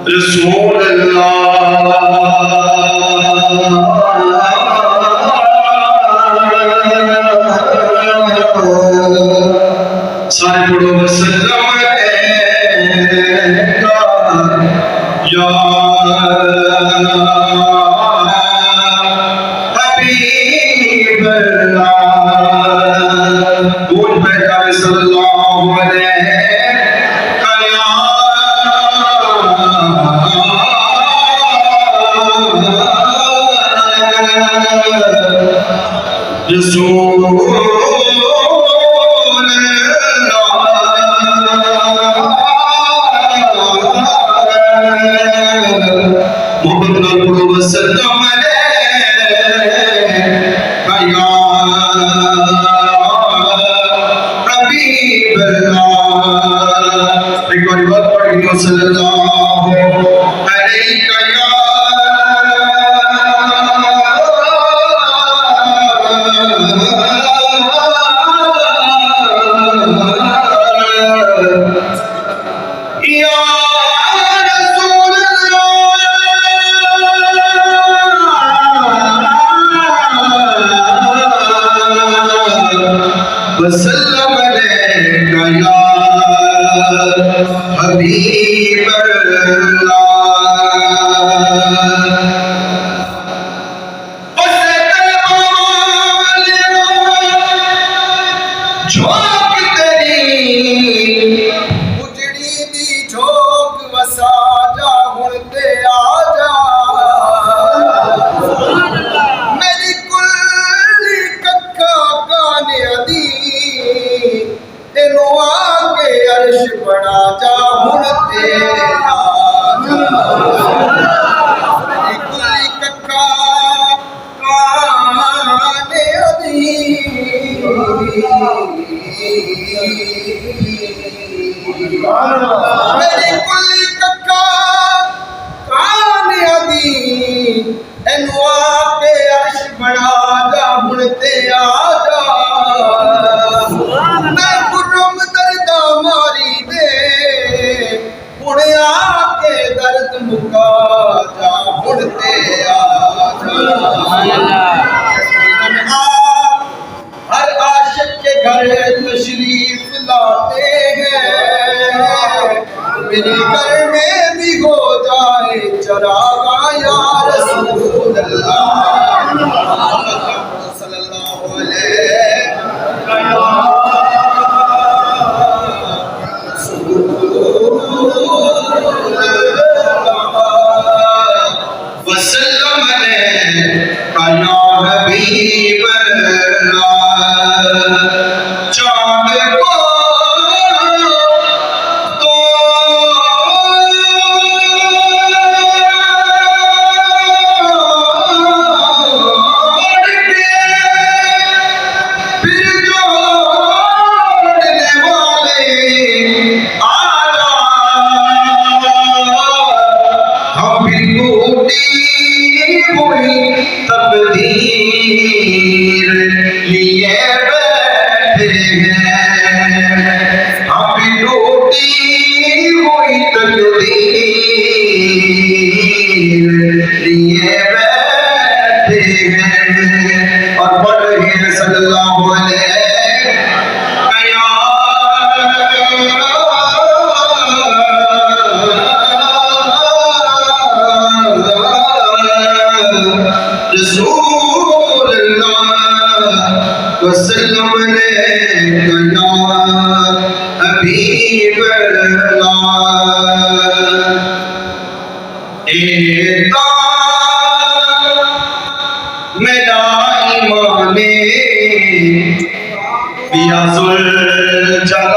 रसूल सारे पढ़ो वसल्लम या हबीब अल्लाह बोल पैगंबर सल्लल्लाहु अलैहि वसल्लम अलैका या हबीब अल्लाह झोंक तेरी उजड़ी दी झोंक वसा जा हुण ते आ जा मेरी कुल्ली कक्का काने दी तेनू आके अर्श बना जा हुण ते आ जा मेरी कुल्ली कक्का काने दी मेरी कुल्ली कक्का काने दी एनू आके अर्श बना जा हुण ते आ जा मैं गुर्रम दर्दा मारी दे हुण आके दर्द मुका जा हुण ते आ जा हर आशिक के घर तशरीफ लाते हैं मेरे घर में भी हो जाए चरागा या रसूल अल्लाह सल्लल्लाहु अलैहि वसल्लम अलैका या हबीब तकदीर लिए बैठे हैं हम टूटी हुई तकदीर लिए बैठे हैं और पढ़ रहे सल्लल्लाहु अलैहि वसल्लम अलैका या हबीब अल्लाह एता मेरा ईमान पिया जुल जलाल